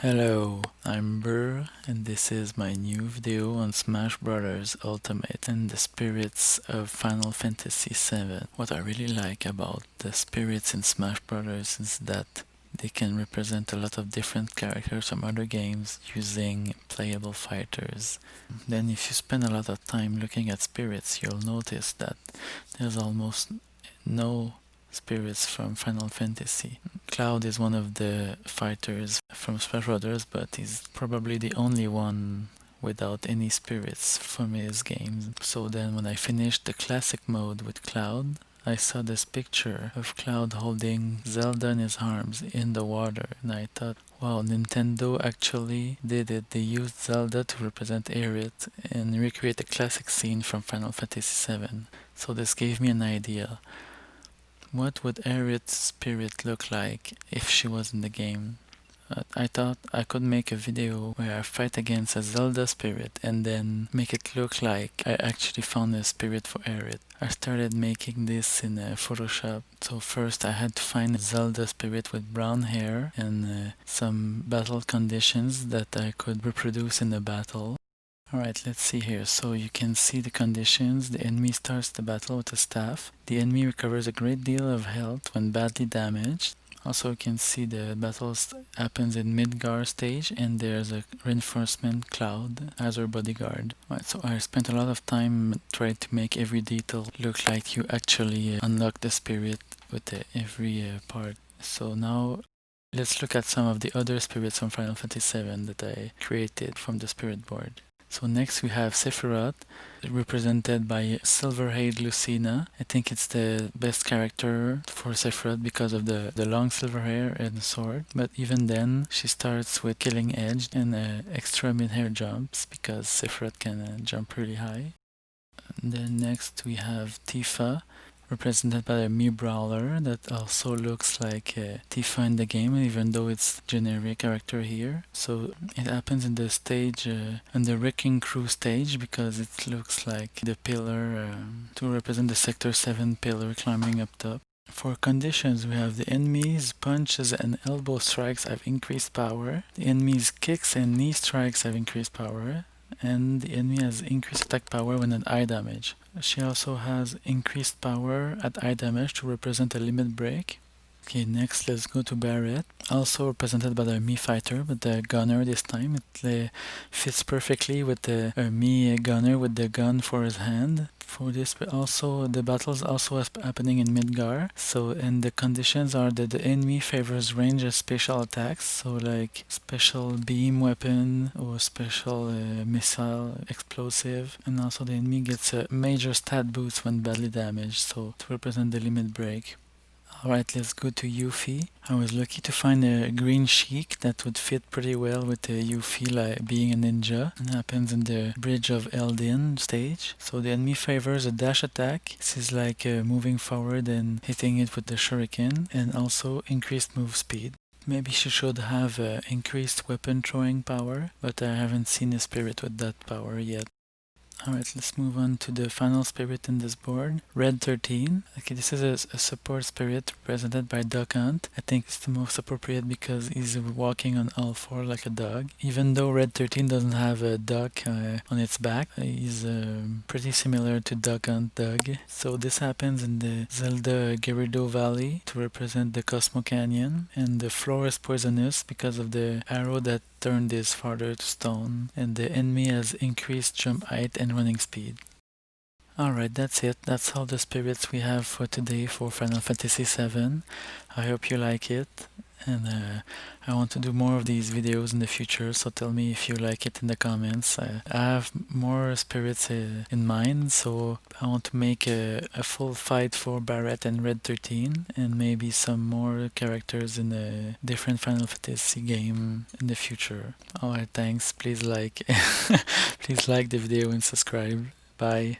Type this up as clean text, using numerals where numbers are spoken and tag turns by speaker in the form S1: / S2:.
S1: Hello, I'm Burr, and this is my new video on Smash Bros. Ultimate and the spirits of Final Fantasy VII. What I really like about the spirits in Smash Bros. Is that they can represent a lot of different characters from other games using playable fighters. Then if you spend a lot of time looking at spirits, you'll notice that there's almost no spirits from Final Fantasy. Cloud is one of the fighters from Smash Brothers, but he's probably the only one without any spirits from his games. So then when I finished the classic mode with Cloud, I saw this picture of Cloud holding Zelda in his arms in the water, and I thought, wow, Nintendo actually did it. They used Zelda to represent Aerith and recreate a classic scene from Final Fantasy VII. So this gave me an idea. What would Aerith's spirit look like if she was in the game? I thought I could make a video where I fight against a Zelda spirit and then make it look like I actually found a spirit for Aerith. I started making this in Photoshop. So first I had to find a Zelda spirit with brown hair and some battle conditions that I could reproduce in the battle. Alright, let's see here. So you can see the conditions. The enemy starts the battle with a staff. The enemy recovers a great deal of health when badly damaged. Also you can see the battle happens in Midgar stage and there's a reinforcement Cloud as our bodyguard. Alright, so I spent a lot of time trying to make every detail look like you actually unlock the spirit with every part. So now let's look at some of the other spirits from Final Fantasy VII that I created from the spirit board. So next we have Sephiroth, represented by silver-haired Lucina. I think it's the best character for Sephiroth because of the long silver hair and sword. But even then, she starts with Killing Edge and extra mid-air jumps because Sephiroth can jump really high. And then next we have Tifa, represented by a Mii Brawler that also looks like Tifa in the game, even though it's generic character here. So it happens in the stage, in the Wrecking Crew stage, because it looks like the pillar to represent the Sector 7 pillar climbing up top. For conditions, we have the enemy's punches and elbow strikes have increased power. The enemy's kicks and knee strikes have increased power. And the enemy has increased attack power when at eye damage. She also has increased power at eye damage to represent a limit break. Okay, next let's go to Barret, also represented by the Mii fighter, but the gunner this time. It fits perfectly with the Mii gunner with the gun for his hand. For this, but also the battles also happening in Midgar. So, and the conditions are that the enemy favors range of special attacks, so like special beam weapon or special missile explosive, and also the enemy gets a major stat boost when badly damaged, so to represent the limit break. Alright, let's go to Yuffie. I was lucky to find a green Sheik that would fit pretty well with the Yuffie like being a ninja. It happens in the Bridge of Eldin stage. So the enemy favors a dash attack. This is like moving forward and hitting it with the shuriken, and also increased move speed. Maybe she should have increased weapon throwing power, but I haven't seen a spirit with that power yet. Alright, let's move on to the final spirit in this board, Red 13. Okay, this is a support spirit represented by Duck Hunt. I think it's the most appropriate because he's walking on all four like a dog. Even though Red 13 doesn't have a duck on its back, he's pretty similar to Duck Hunt Dog. So this happens in the Zelda Gerudo Valley to represent the Cosmo Canyon, and the floor is poisonous because of the arrow that turned this farther to stone, and the enemy has increased jump height and running speed. Alright, that's it. That's all the spirits we have for today for Final Fantasy VII. I hope you like it, and I want to do more of these videos in the future, so tell me if you like it in the comments. I have more spirits in mind, so I want to make a full fight for Barret and Red 13, and maybe some more characters in a different Final Fantasy game in the future. Alright, thanks. Please like, please like the video and subscribe. Bye.